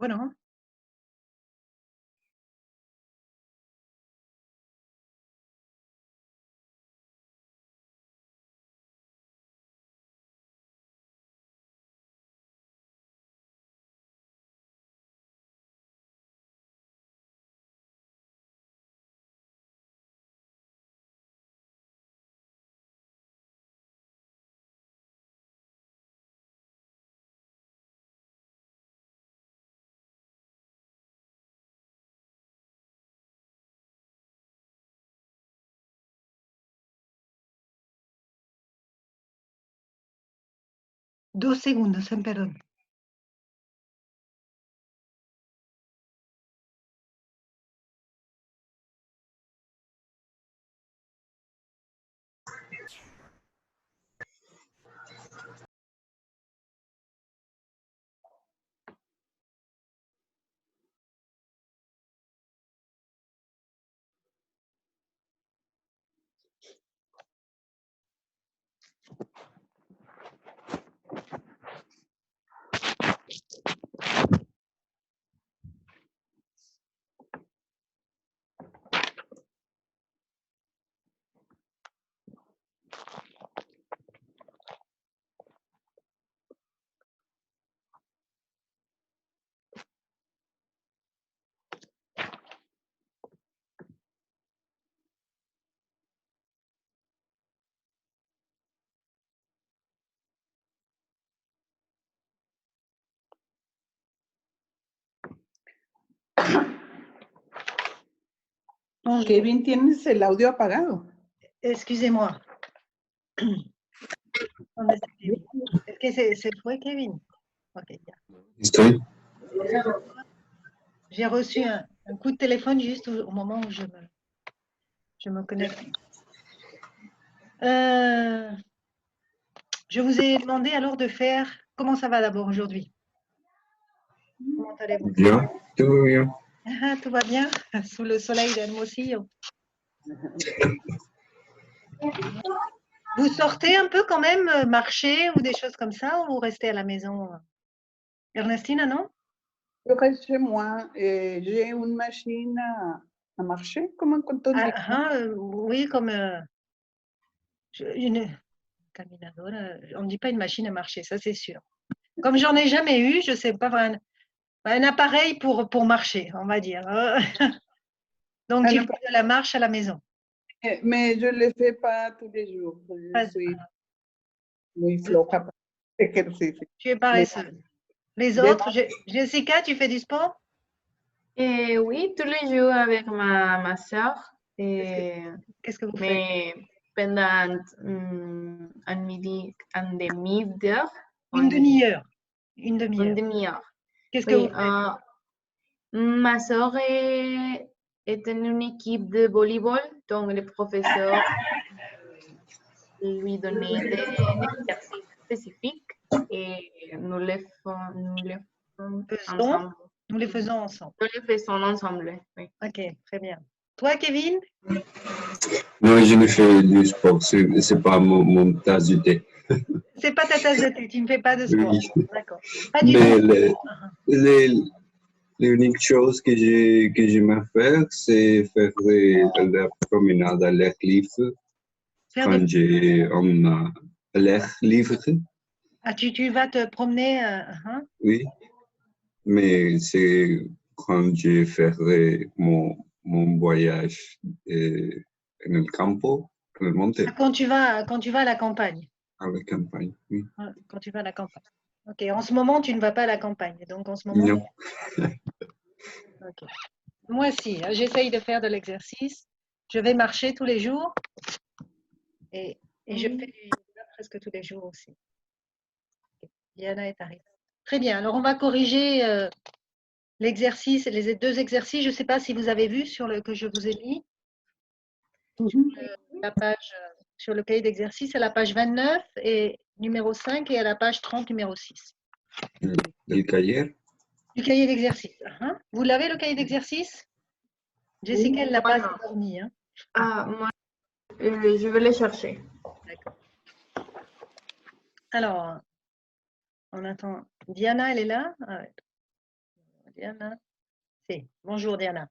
Bueno. Dos segundos, perdón. Kevin, tienes el audio apagado. Excusez-moi. ¿Dónde está Kevin? Es que se fue Kevin. Ok, ya. Estoy. J'ai reçu un coup de téléphone juste au moment où je me connecte. Je vous ai demandé alors de faire... Comment ça va d'abord aujourd'hui? Comment allez-vous? Bien, tout va bien. Ah, tout va bien sous le soleil d'Hermosillo. Vous sortez un peu quand même, marcher ou des choses comme ça, ou vous restez à la maison? Ernestina, non? Je reste chez moi et j'ai une machine à marcher, comment on dit? Oui, comme une caminadora. On ne dit pas une machine à marcher, ça c'est sûr. Comme j'en ai jamais eu, je ne sais pas, un appareil pour marcher, on va dire. Donc, tu fais de la marche à la maison. Mais je ne le fais pas tous les jours. Je suis muy floja para ejercicio. Tu es paresseuse. Les autres, Jessica, tu fais du sport? Oui, tous les jours avec ma soeur. Qu'est-ce que vous faites? Mais pendant un midi, une demi-heure. Une demi-heure. Une Une demi-heure. demi-heure. Qu'est-ce que Oui, vous faites? ma soeur est dans une équipe de volleyball, donc le professeur lui donnait des exercices spécifiques et nous les faisons ensemble. Nous les faisons ensemble. Nous les faisons ensemble, oui. Ok, très bien. Toi, Kevin? Non, je ne fais du sport, c'est pas mon tasse de thé. C'est pas ta tasse de thé, tu ne fais pas de sport. Oui. D'accord. Pas du Mais tout. l'unique chose que j'aime faire, c'est faire de la promenade à l'air libre. Quand j'ai l'air libre. Ah, tu vas te promener? Oui, mais c'est quand je ferai mon voyage en el campo, en el monte. Quand tu vas à la campagne? À la campagne, oui. Quand tu vas à la campagne. Ok, en ce moment, tu ne vas pas à la campagne. Donc, en ce moment. Non. Okay. Moi, si, j'essaye de faire de l'exercice. Je vais marcher tous les jours et je fais du yoga presque tous les jours aussi. Diana est arrivée. Très bien. Alors, on va corriger l'exercice, les deux exercices. Je ne sais pas si vous avez vu sur le que je vous ai mis. La page, sur le cahier d'exercice, à la page 29 et numéro 5 et à la page 30, numéro 6. Le cahier? Du cahier d'exercice. Vous l'avez, le cahier d'exercice? Jessica, elle ne l'a pas endormi. Moi, je vais le chercher. D'accord. Alors, on attend. Diana, elle est là? Diana. Si. Bonjour Diana.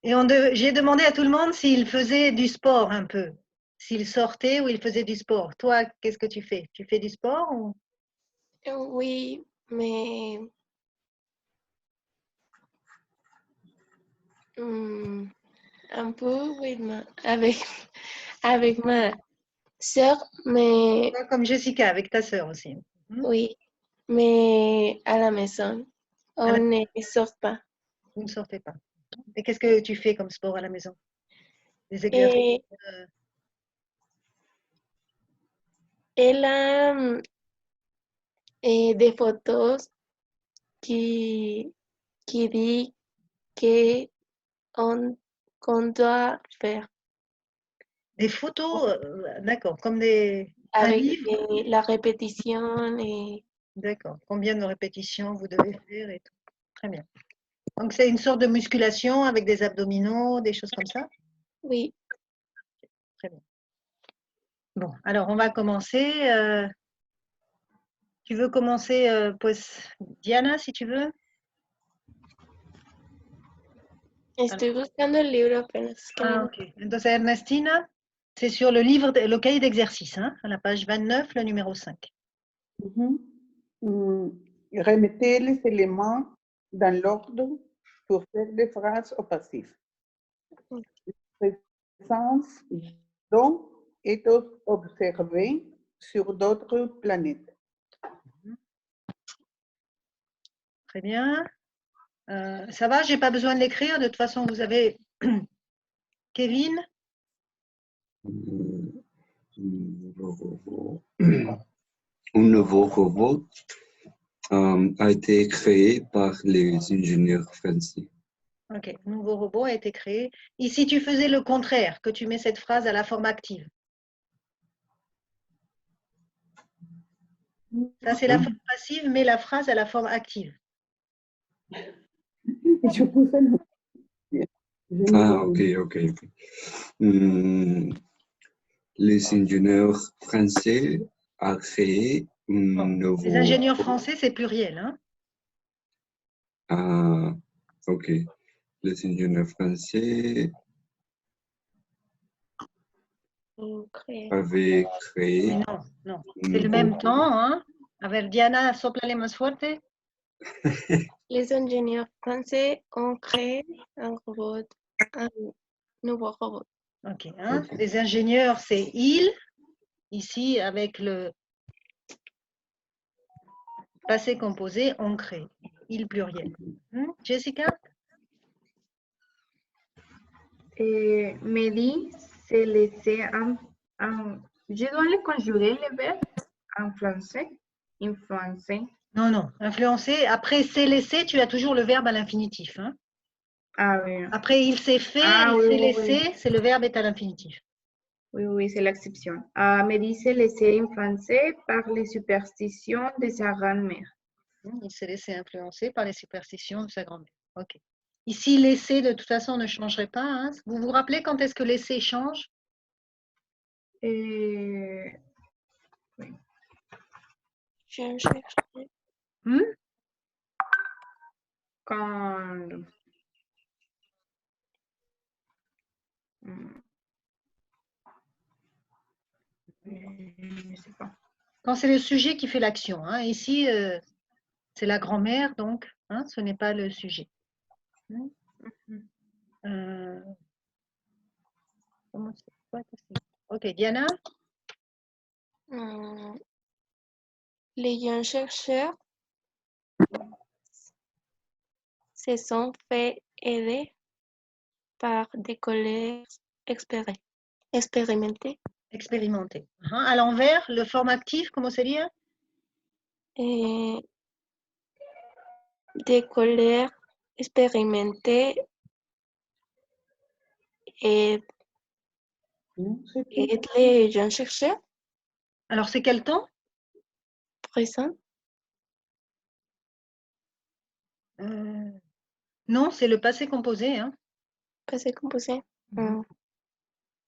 Et j'ai demandé à tout le monde s'il faisait du sport un peu, s'il sortait ou il faisait du sport. Toi, qu'est-ce que tu fais? Tu fais du sport ou... Oui, mais un peu oui, avec ma sœur, mais Toi, comme Jessica, avec ta sœur aussi. oui, mais à la maison, À la- on ne sort pas. Vous ne sortez pas. Et qu'est-ce que tu fais comme sport à la maison? Des exercices? Et elle a des photos qui, qui dit que qu'on doit faire Des photos, d'accord, comme un avec livre? la répétition et D'accord. Combien de répétitions vous devez faire et tout. Très bien. Donc, c'est une sorte de musculation avec des abdominaux, des choses comme ça? oui. Très bien. Bon, alors on va commencer. Tu veux commencer, pues, Diana, si tu veux? Estoy buscando el libro apenas. Ah, ok. Entonces, Ernestina, c'est sur le livre, le cahier d'exercice, hein, à la page 29, le numéro 5. Remettez les éléments dans l'ordre pour faire des phrases au passif. Présence dont est observée sur d'autres planètes. Très bien. Ça va, j'ai pas besoin de l'écrire. De toute façon, vous avez Kevin. Un nouveau robot a été créé par les ingénieurs français. Ok, nouveau robot a été créé. Et si tu faisais le contraire, que tu mets cette phrase à la forme active? Ça, c'est la forme passive, mais la phrase à la forme active. Je puse le... Ah, ok. Les ingénieurs français ont créé un nouveau... Les ingénieurs français, c'est pluriel, hein? Ah, ok. Les ingénieurs français avaient créé... Mais non. C'est le même temps, hein? A ver, Diana, soplale más fuerte. Les ingénieurs français ont créé un nouveau robot. Ok, hein? Les ingénieurs, c'est ils. Ici, avec le passé composé, on crée. Il pluriel. Jessica? Mehdi, c'est laissé je dois le conjuguer le verbe en français. Non. Influencer. Après, c'est laissé, tu as toujours le verbe à l'infinitif. Hein? Ah oui. Après, il s'est fait, il oui, s'est oui, laissé, c'est le verbe est à l'infinitif. Oui, c'est l'exception. Me dit laissé influencer par les superstitions de sa grand-mère. Il s'est laissé influencer par les superstitions de sa grand-mère. Ok. Ici, laisser, de toute façon, ne changerait pas. Hein? Vous vous rappelez quand est-ce que laisser change? Oui. Je cherche. Quand... Je sais pas. Quand c'est le sujet qui fait l'action. Hein? Ici, c'est la grand-mère, donc hein, ce n'est pas le sujet. Comment c'est? Ok, Diana? Les jeunes chercheurs se sont fait aider par des collègues expérimentés. Expérimenter. À l'envers, le forme actif, comment c'est dire? Des collègues expérimentés et les jeunes chercheurs Alors, c'est quel temps? présents. Non, c'est le passé composé. Hein. Passé composé.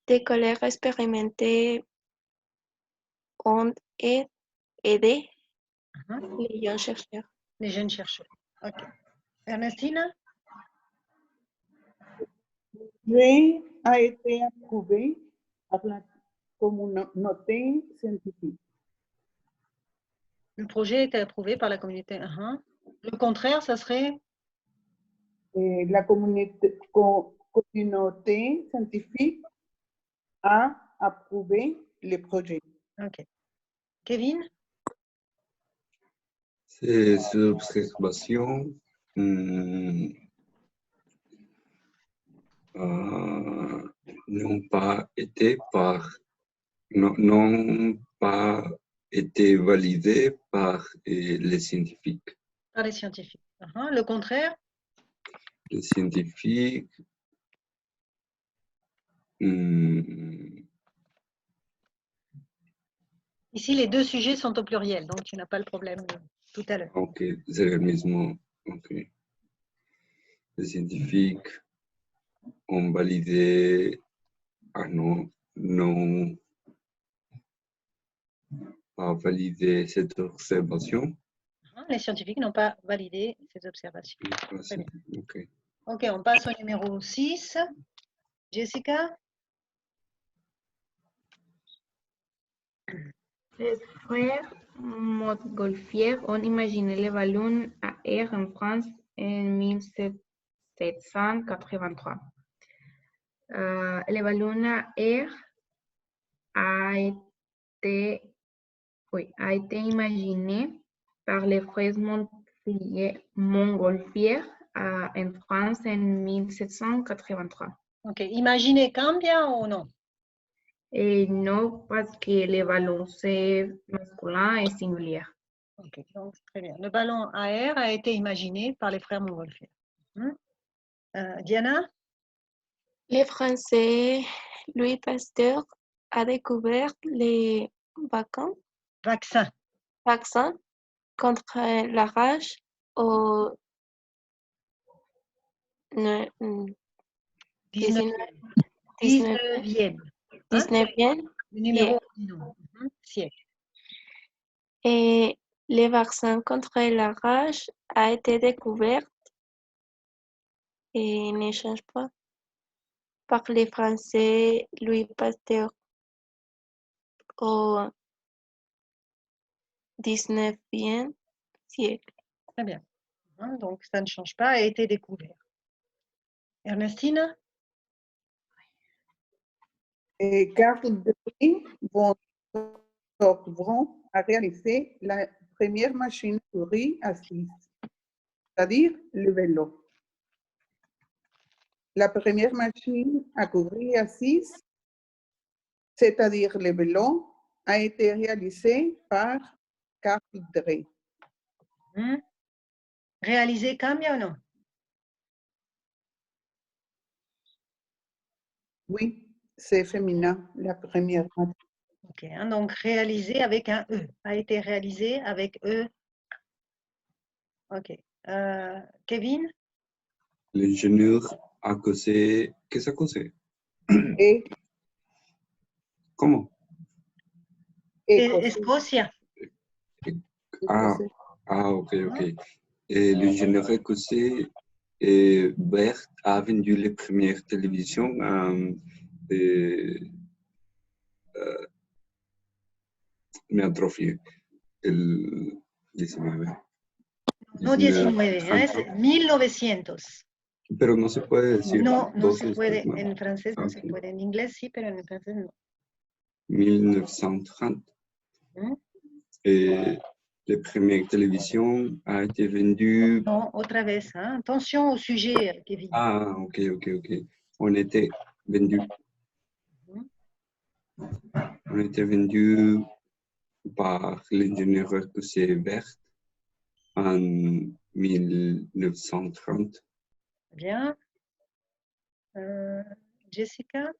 Des collègues expérimentés ont aidé les jeunes chercheurs. Les jeunes chercheurs. Ok. Ernestina? Projet a été approuvé par la communauté scientifique. Le projet a été approuvé par la communauté. Le contraire, ça serait? Et la communauté scientifique a approuvé le projet. Ok. Kevin? Ces observations n'ont pas été validées par les scientifiques. Par les scientifiques. Le contraire? Les scientifiques Ici, les deux sujets sont au pluriel, donc tu n'as pas le problème tout à l'heure. ok, c'est le mismo. Ok. Les scientifiques ont validé. Ah non, non, pas validé cette observation. Les scientifiques n'ont pas validé ces observations. Très bien. Ok. Ok, on passe au numéro 6. Jessica? Les frères Montgolfier ont imaginé le ballon à air en France en 1783. Le ballon à air a été imaginé par les frères Montgolfier en France en 1783. Ok, imaginez cambia ou non? Et non, parce que le ballon c'est masculin et singulier. Ok, donc très bien. Le ballon à air a été imaginé par les frères Montgolfier. Diana? Le Français Louis Pasteur a découvert les Vaccin. vaccins contre la rage au 19e. 19e Le numéro siècle. siècle. Et le vaccin contre la rage a été découvert et ne change pas par les Français Louis Pasteur au 19e siècle. Très bien. Donc, ça ne change pas, a été découvert. Ernestine? Et Carl Debris von Braun a réalisé la première machine à courir assise, c'est-à-dire le vélo. La première machine à courir assise, c'est-à-dire le vélo, a été réalisée par Carl Debris. Réalisé cambia ou non? Oui, c'est féminin, la première machine. Ok, donc réalisé avec un E. A été réalisé avec E. Ok. Kevin? L'ingénieur a causé. Qu'est-ce que c'est? Et Comment? Escocia. Ok. Et l'ingénieur écossais Bert a vendu les premières télévisions mais atrophié. El 19. No 19, es 1900. Pero no se puede decir. No, no dos se veces, puede. ¿no? En francés no se Ok. puede. En inglés sí, pero en francés no. 1930. Et la première télévision a été vendue. Non, otra vez. Attention au sujet, Kevin. Ah, ok. On était vendu. On était vendu par l'ingénieur écossais Bert en 1930. Bien. Jessica?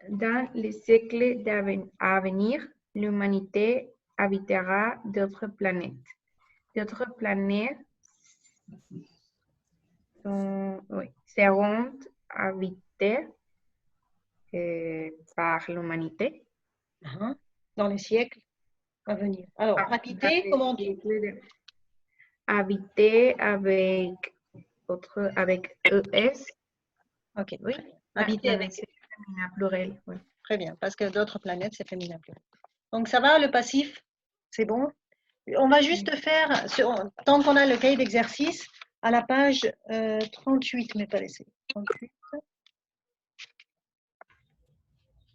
Dans les siècles à venir, l'humanité habitera d'autres planètes. D'autres planètes seront habitées par l'humanité. Dans les siècles à venir. Alors, habiter, comment tu... Habiter avec ES. Ok, oui. Habiter avec... C'est féminin pluriel. Oui. Très bien, parce que d'autres planètes, c'est féminin pluriel. Donc, ça va, le passif? C'est bon? On va juste faire, tant qu'on a le cahier d'exercice, à la page 38, m'est pas laissé. 38.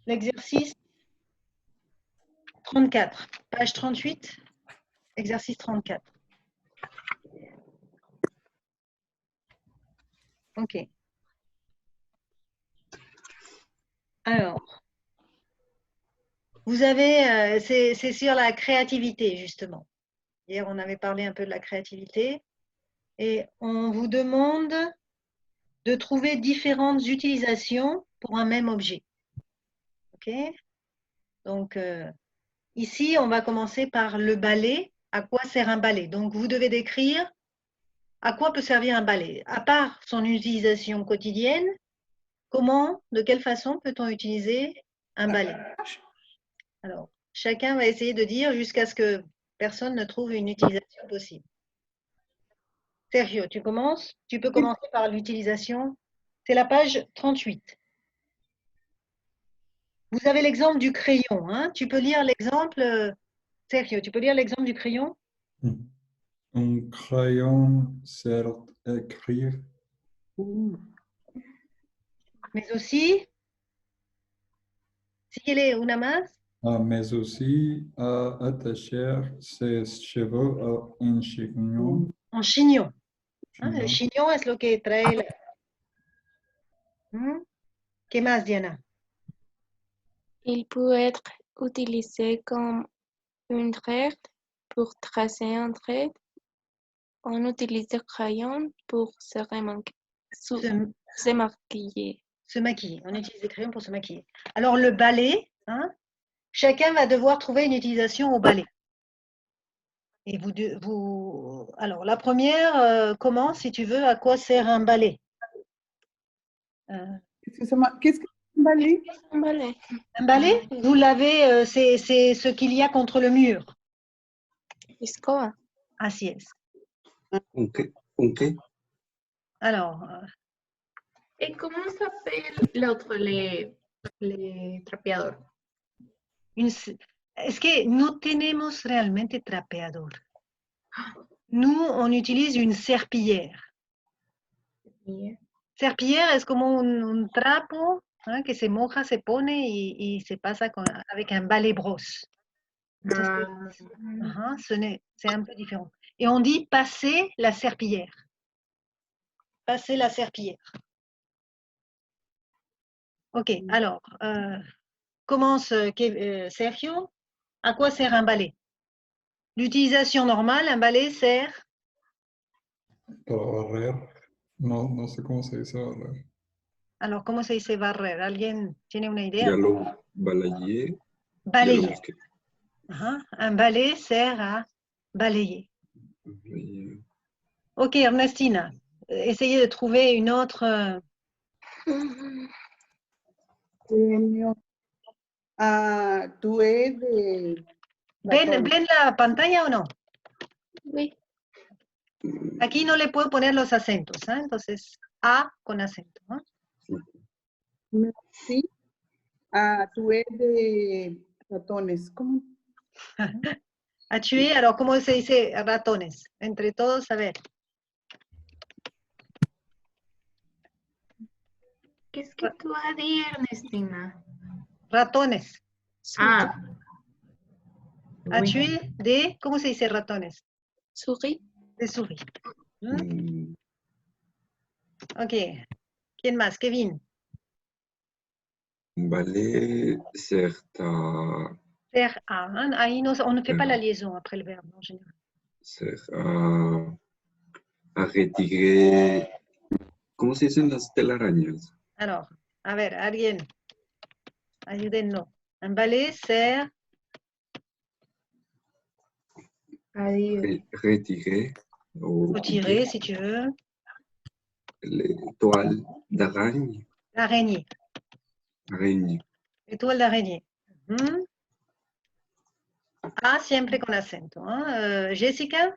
L'exercice 34, page 38, exercice 34. Ok. Alors, vous avez, c'est sur la créativité, justement. Hier, on avait parlé un peu de la créativité. Et on vous demande de trouver différentes utilisations pour un même objet. Ok? Donc, ici, on va commencer par le balai. À quoi sert un balai? Donc, vous devez décrire à quoi peut servir un balai. À part son utilisation quotidienne, comment, de quelle façon peut-on utiliser un balai? Alors, chacun va essayer de dire jusqu'à ce que personne ne trouve une utilisation possible. Sergio, tu commences? Tu peux commencer par l'utilisation. C'est la page 38. Vous avez l'exemple du crayon. Hein? Tu peux lire l'exemple, Sergio, tu peux lire l'exemple du crayon? Un crayon sert à écrire. Mais aussi, síguele una más. Mais aussi à attacher ses cheveux à un chignon. En chignon. Hein? Le chignon es lo que trae la... ¿Qué más, Diana? Il peut être utilisé comme une règle pour tracer un trait. On utilise le crayon pour se maquiller. Se maquiller. On utilise le crayon pour se maquiller. Alors, le balai, hein? Chacun va devoir trouver une utilisation au balai. Et alors, la première commence, si tu veux, à quoi sert un balai? Excusez-moi, qu'est-ce qu'un balai? Un balai. Un balai, vous l'avez, c'est ce qu'il y a contre le mur. Escoba. Así es. Ok. Alors, Et comment s'appelle l'autre, les trapeadores? es que no tenemos realmente trapeador. Nous, on utilise une serpillière. Serpillière es como un trapo, hein, que se moja, se pone y se pasa avec un balai brosse. C'est un peu différent. Et on dit passer la serpillière. Passer la serpillière. Ok, alors, commence Sergio. À quoi sert un balai? L'utilisation normale, un balai sert... Para barrer. No sé cómo se dice barrer. Alors, ¿cómo se dice barrer? ¿Alguien tiene una idea? Ya lo balayé. Balayer. Un balai sert à balayer. Ok, Ernestina, essayez de trouver une autre... Tué de... ¿Ven la pantalla o no? Oui. Aquí no le puedo poner los acentos, ¿eh? Entonces, A con acento. ¿No? Sí. Tué de ratones. ¿Cómo? A tuer, alors, ¿cómo se dice ratones? Entre todos, a ver. Qu'est-ce que tu as dit, Ernestina? Ratones. Ah. A tuer de, ¿cómo se dice ratones? Souris. De souris. Ok. ¿Quién más? Kevin. Balai sert à... Sert à. Hein? Ahí no, on ne fait pas la liaison après le verbe en général. Sert à retirer... ¿Cómo se dicen las telarañas? Alors, a ver, alguien, ayúdennos. Un balai sert Retirer. Retirer, si tu veux. Les toiles d'araignée. L'araignée. Araignée. Étoile d'araignée. Mhm. Ah, siempre con acento. ¿Eh? Jessica.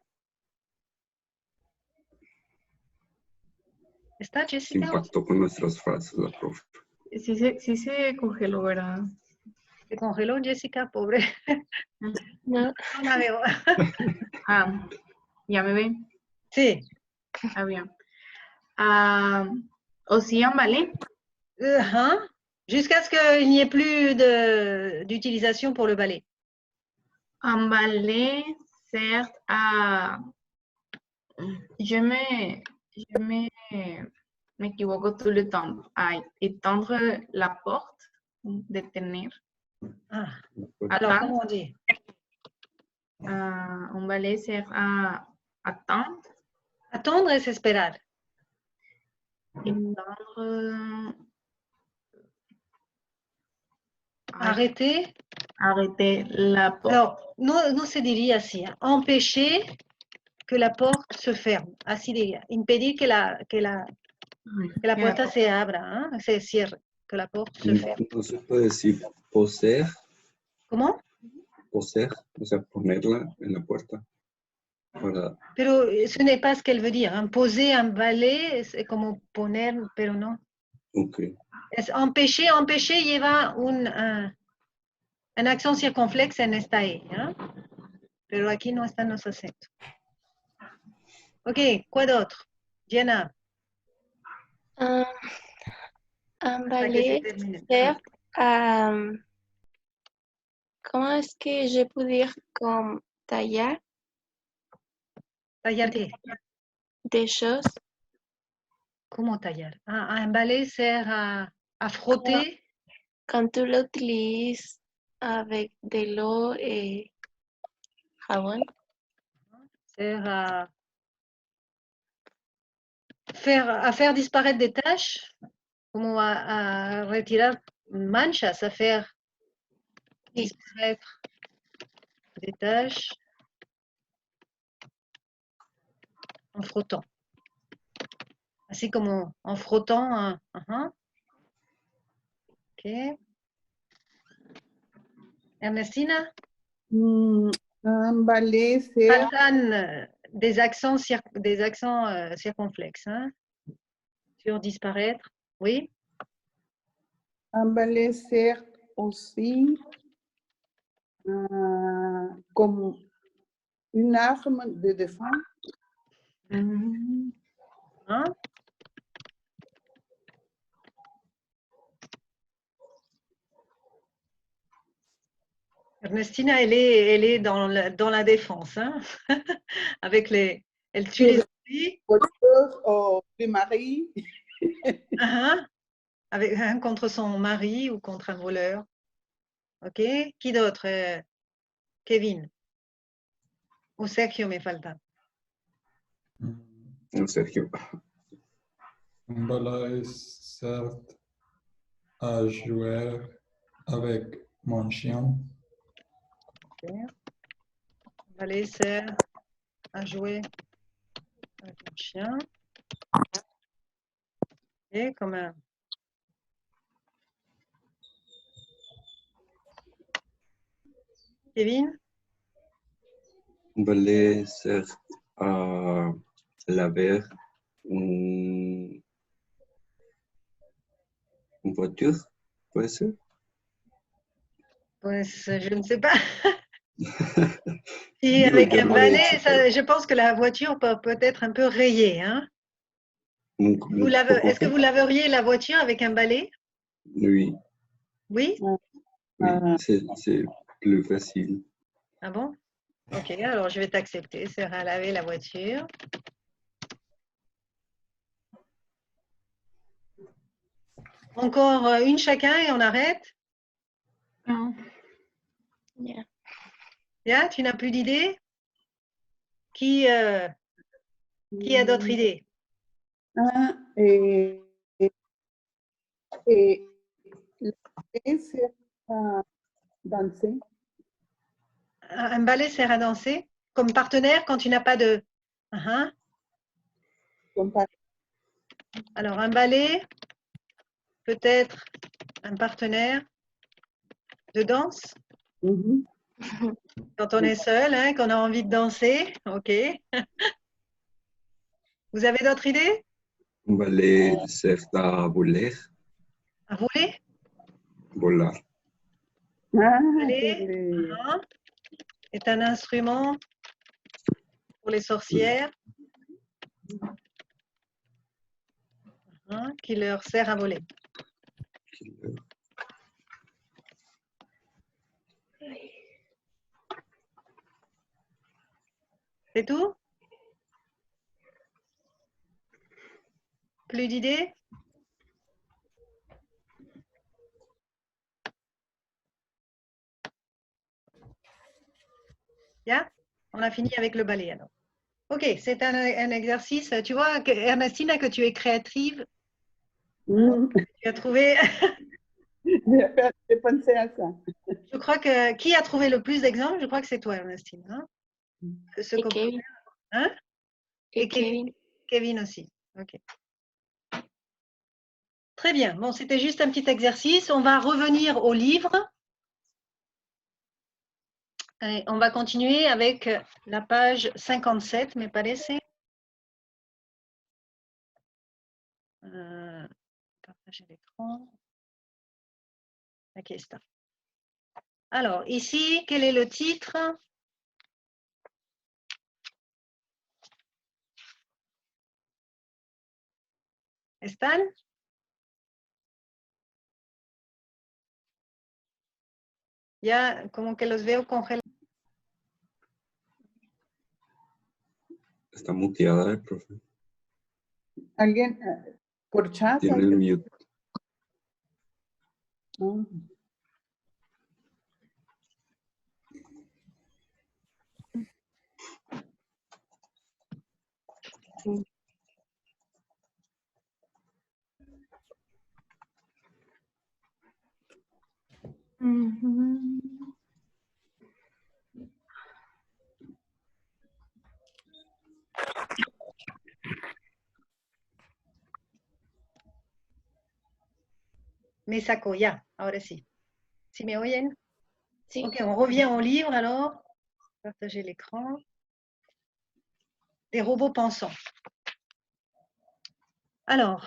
¿Está Se Jessica? impactó con nuestras frases, la profe. Sí se congeló, ¿verdad? Se congeló Jessica, pobre. No, No la veo. Ah, ¿ya me ven? Sí. Ah, bien. Aussi en ballet. Hein? Jusqu'à ce qu'il n'y ait plus d'utilisation pour le balai. En ballet sert à... m'équivoque tout le temps. À étendre la porte, détenir. Ah. Alors, Attendre. comment on dit? Un ballet sert à attendre. Attendre es esperar. Étendre... Arrêter. Arrêter la porte. Alors, no se diría así. ¿Eh? Empêcher que la porte se ferme. Así diría. Impedir que la puerta se abra, ¿eh? Se cierre. Que la porte se ferme. No se puede decir poser, ¿Cómo? poser, o sea, ponerla en la puerta. Para, Pero ce n'est pas ce qu'elle veut dire. Hein. Poser un balai, c'est como poner, pero no. ok. Es empêcher lleva un accent circonflexe en esta E. ¿Eh? Pero aquí no están los acentos. Ok, quoi d'autre? Diana. un Hasta que se balai termine. sert à, comment est-ce que je peux dire comme tallar ¿Tallar qué? des choses? ¿Cómo tallar? Ah, un balai sert à frotter. Quand tu l'utilises avec de l'eau et jabón. Sert à faire disparaître des taches, como à retirar manchas, à faire disparaître des taches en frottant. Así como en frottant. Ok. Ernestina, Un balai sert, faltan des accents circonflexes. Hein? Sur disparaître, oui. un balai sert aussi comme une arme de défense. Hein? Ernestina, elle est dans la défense, hein? Avec elle tue les ennemis. Voiture du mari. Avec un contre son mari ou contre un voleur. Ok. Qui d'autre? Kevin. Ou Sergio me falta. No, Sergio. Un balai sert à jouer avec mon chien. Okay. Balai sert à jouer avec un chien. Et comme un. Kevin? Un balai sert à laver une voiture, puede ser. Pues, je ne sais pas. Si Yo avec un no lo he balai, hecho, pero je pense que la voiture peut être un peu rayée. Hein? Est-ce que vous laveriez la voiture avec un balai? Oui, Oui? oui, c'est plus facile. Ah bon? Ok, alors je vais t'accepter. C'est à laver la voiture. Encore une chacun et on arrête? Yeah. Yeah, tu n'as plus d'idées? Qui a d'autres idées? Le balai sert à danser. Un balai sert à danser? Comme partenaire quand tu n'as pas de... Comme par- Alors un balai, peut-être un partenaire de danse. Mhm. Quand on est seul, hein, qu'on a envie de danser, ok. Vous avez d'autres idées? Vale ser da voler, À voler? volar. Ah, Voler, est un instrument pour les sorcières qui leur sert à voler. C'est tout? Plus d'idées? Bien? On a fini avec le ballet alors. Ok, c'est un exercice. Tu vois, Ernestine, que tu es créative, tu as trouvé. J'ai pensé à ça. Je crois que qui a trouvé le plus d'exemples? Je crois que c'est toi, Ernestine. Hein? Et Kevin. Hein? Et Kevin. Kevin aussi. Ok. Très bien. Bon, c'était juste un petit exercice. On va revenir au livre. Et on va continuer avec la page 57, me parece. Partager l'écran. Aquí está. Alors, ici, quel est le titre? ¿Están? Ya, como que los veo congelados. Está muteada, profe. ¿Alguien por chat? Tiene el mute. Ah. Me sacó, ya, ahora sí. ¿Sí me oyen? Sí. Ok, on revient au livre alors. Partager l'écran. Des robots pensants. Alors,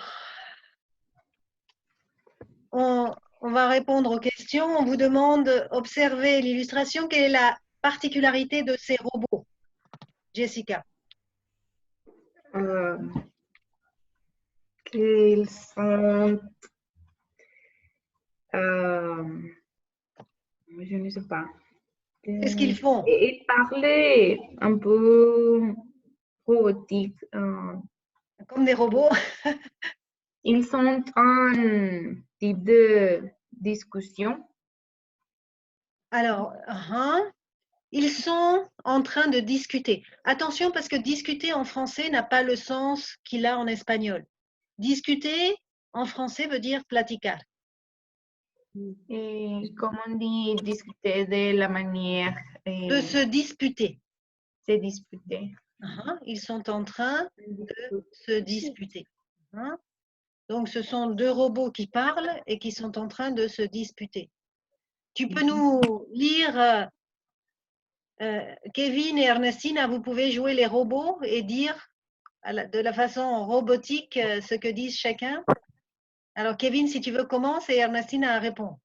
on va répondre aux questions. On vous demande d'observer l'illustration. Quelle est la particularité de ces robots? Jessica. Qu'ils sont, je ne sais pas. Qu'est-ce qu'ils font? Ils parlaient un peu robotique. Comme des robots. Ils sont un type de discussion. Alors, ils sont en train de discuter. Attention parce que discuter en français n'a pas le sens qu'il a en espagnol. Discuter en français veut dire platicar. Comme on dit, discuter de la manière De se disputer. se disputer. Ils sont en train de se disputer. Donc, ce sont deux robots qui parlent et qui sont en train de se disputer. Tu peux nous lire, Kevin et Ernestina, vous pouvez jouer les robots et dire de la façon robotique ce que disent chacun. Alors, Kevin, si tu veux, commence et Ernestina répond.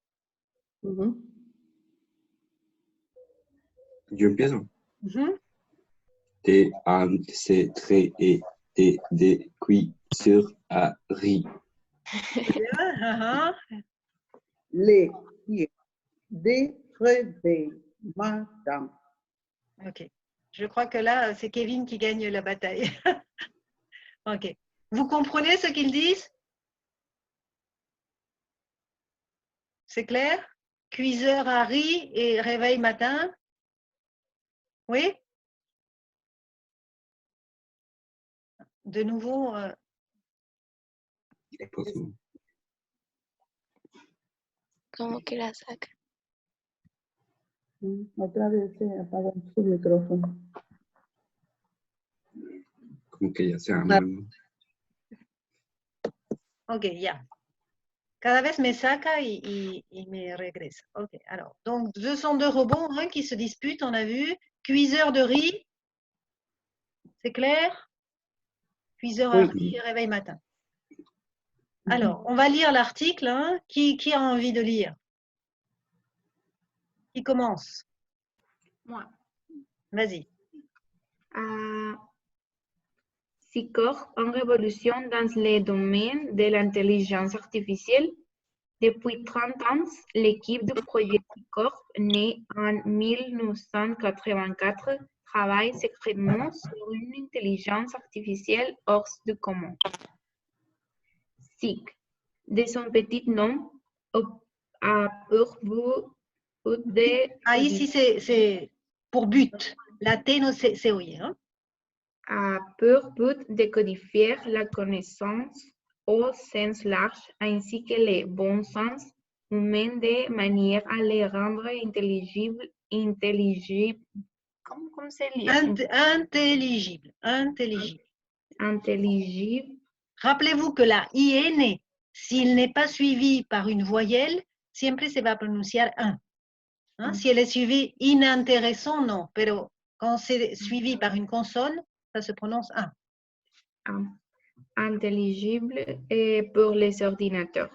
Yo empiezo. T, an, se, tre, e, te, de, qui, sur, a, ri. Les pieds des réveils matin. Ok. Je crois que là, c'est Kevin qui gagne la bataille. Ok. Vous comprenez ce qu'ils disent? C'est clair? Cuiseur à riz et réveil matin? Oui? De nouveau, Como que la saca. Otra vez se apagó su micrófono. Como que ya se aman. ok, ya. Cada vez me saca y me regresa. Ok, alors, donc, ce sont deux robots hein, qui se disputent, on a vu. Cuiseur de riz, c'est clair? Cuiseur à riz et réveil matin. Alors, on va lire l'article. Hein. Qui a envie de lire? Qui commence? Moi. Vas-y. SICORP en révolution dans le domaine de l'intelligence artificielle. Depuis 30 ans, l'équipe du projet SICORP, née en 1984, travaille secrètement sur une intelligence artificielle hors du commun. SIC, de son petit nom, a pour but de... Ah, ici, c'est pour but. La T, non, c'est oui. Hein? A pour but de codifier la connaissance au sens large ainsi que le bon sens humain de manière à les rendre intelligibles. Comment c'est lire? Intelligible. Rappelez-vous que la IN, s'il n'est pas suivi par une voyelle, siempre se va a pronunciar un. Hein? Si elle est suivie inintéressant, non. Pero quand c'est suivi par une consonne, ça se prononce un. Intelligible pour les ordinateurs.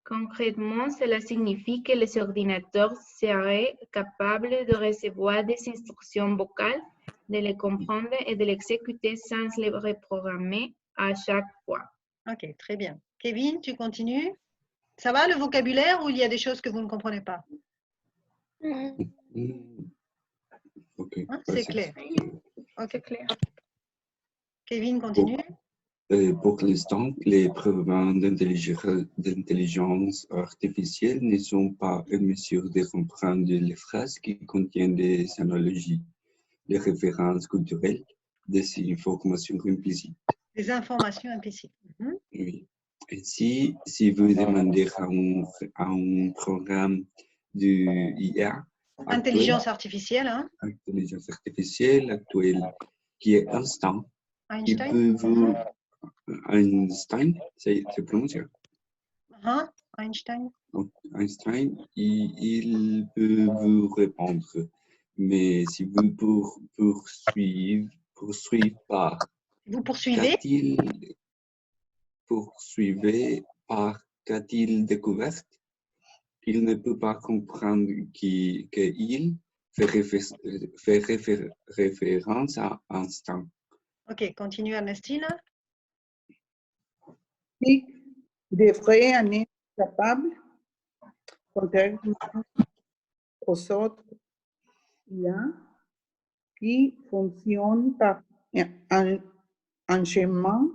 Concrètement, cela signifie que les ordinateurs seraient capables de recevoir des instructions vocales, de les comprendre et de l'exécuter sans les reprogrammer à chaque fois. Ok, très bien. Kevin, tu continues? Ça va le vocabulaire ou il y a des choses que vous ne comprenez pas? Ok. Hein, c'est clair. Ok, clair. Kevin, continue. Pour l'instant, les programmes d'intelligence artificielle ne sont pas en mesure de comprendre les phrases qui contiennent des analogies, des références culturelles, des informations implicites. Des informations implicites. Oui. Ainsi, si vous demandez à un programme d'IA, Intelligence artificielle, hein? intelligence artificielle actuelle, qui est instant, il Einstein. peut vous... Einstein, c'est prononcé. Einstein. Donc, Einstein, il peut vous répondre. Mais si vous poursuivez par... Vous poursuivez? Qu'a-t-il découvert? Il ne peut pas comprendre qu'il fait référence à Einstein. Ok, continue Ernestine. SIC devrait en être capable, contrairement aux autres IA qui fonctionnent par enchaînement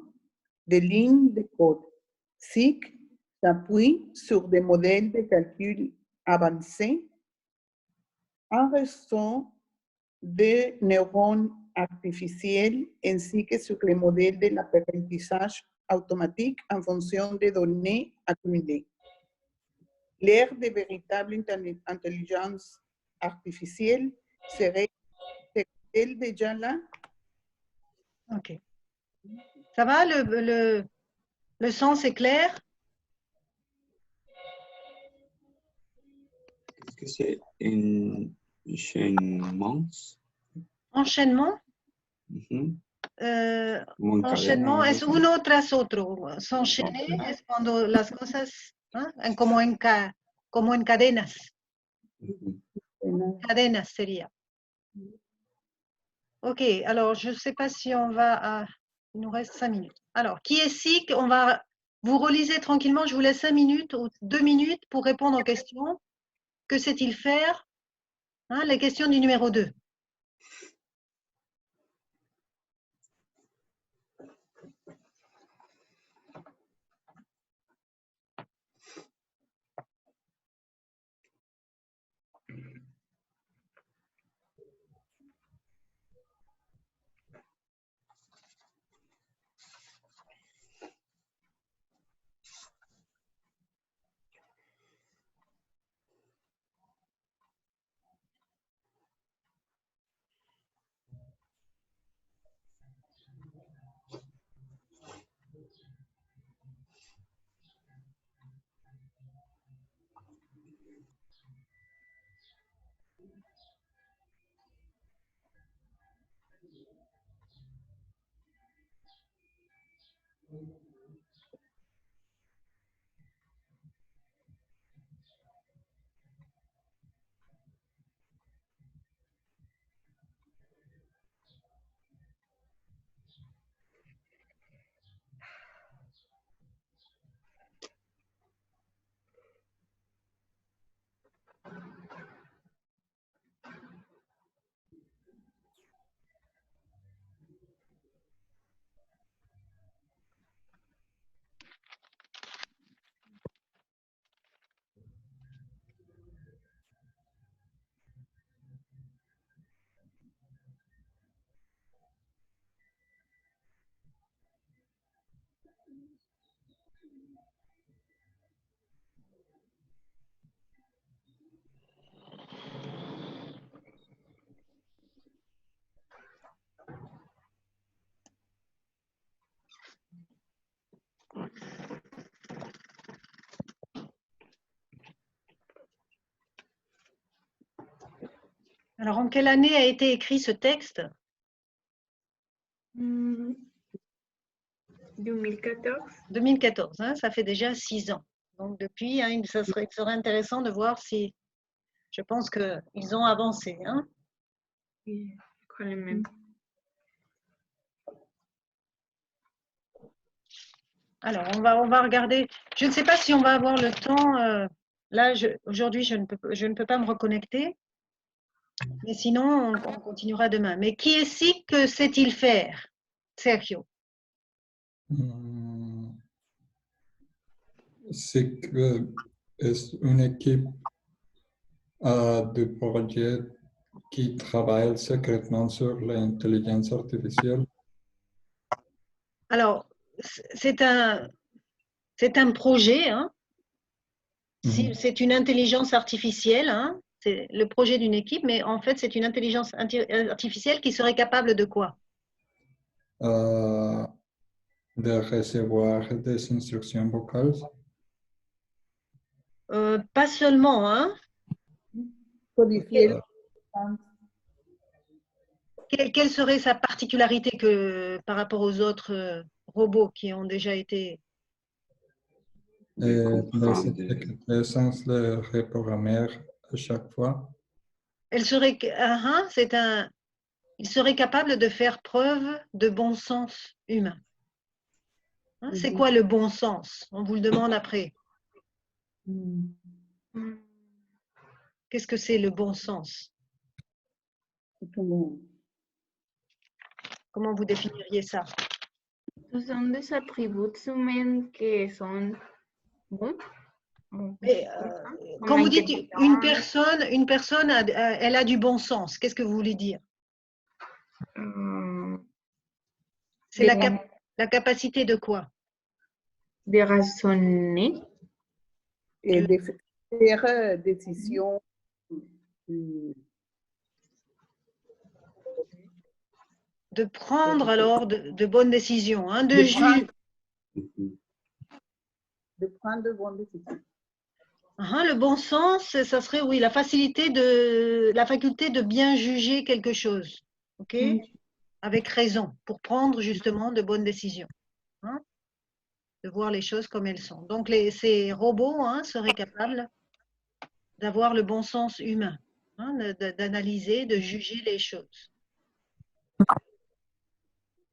de lignes de code. SIC s'appuie sur des modèles de calcul avancés en raison des neurones artificiels ainsi que sur les modèles de l'apprentissage automatique en fonction des données accumulées. L'ère de véritable intelligence artificielle serait-elle déjà là? Ok. Ça va, le sens est clair? Est-ce que c'est un enchaînement? Enchaînement? Enchaînement es uno tras otro. S'enchaîner es cuando las cosas, ¿no? Como en cadenas. Cadenas sería. Ok, alors je ne sais pas si on va à... Il nous reste 5 minutes. Alors, qui est SIC? On va... Vous relisez tranquillement, je vous laisse 5 minutes ou 2 minutes pour répondre aux questions. Que sait-il faire? Hein, les questions du numéro 2. Alors, en quelle année a été écrit ce texte? 2014. 2014, hein, ça fait déjà 6 ans. Donc, depuis, hein, ça serait intéressant de voir si, je pense qu'ils ont avancé. Hein. Oui, je crois le même. Alors, on va regarder. Je ne sais pas si on va avoir le temps. Là, aujourd'hui, je ne peux pas me reconnecter. Mais sinon, on continuera demain. Mais qui est-ce que sait-il faire, Sergio? C'est une équipe de projet qui travaille secrètement sur l'intelligence artificielle. Alors, c'est un projet, hein. C'est une intelligence artificielle, hein. C'est le projet d'une équipe, mais en fait, c'est une intelligence artificielle qui serait capable de quoi? De recevoir des instructions vocales. Pas seulement, hein. Codifier. Quelle serait sa particularité par rapport aux autres robots qui ont déjà été... L'essence de reprogrammer à chaque fois. Il serait capable de faire preuve de bon sens humain. Hein, c'est quoi le bon sens? On vous le demande après. Qu'est-ce que c'est le bon sens? Comment vous définiriez ça? Ce sont des attributs humains qui sont bons. Mais, quand vous dites une personne elle a du bon sens, qu'est-ce que vous voulez dire? C'est la capacité de quoi? De raisonner. Et de faire décisions. De prendre alors de bonnes décisions, hein, de prendre de bonnes décisions. Le bon sens, ça serait, oui, la faculté de bien juger quelque chose, ok, avec raison, pour prendre justement de bonnes décisions, hein, de voir les choses comme elles sont. Donc, ces robots, hein, seraient capables d'avoir le bon sens humain, hein, d'analyser, de juger les choses.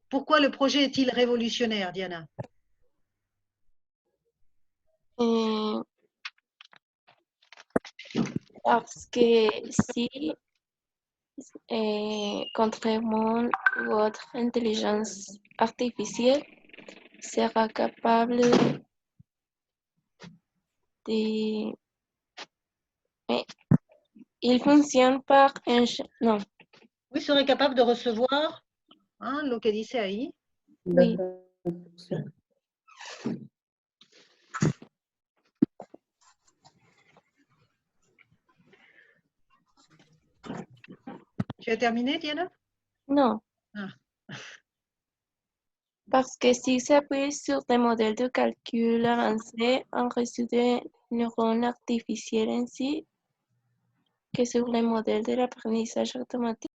Pourquoi le projet est-il révolutionnaire, Diana? Parce que si, contrairement à votre intelligence artificielle, sera capable de... Mais il fonctionne par un... Non. Oui, serait capable de recevoir, hein, lo que dice ahí. Oui. Tu as terminé, Diana? Non. Ah. Parce que si s'appuie sur des modèles de calcul avancés en réseau de neurones artificiels ainsi que sur les modèles de l'apprentissage automatique,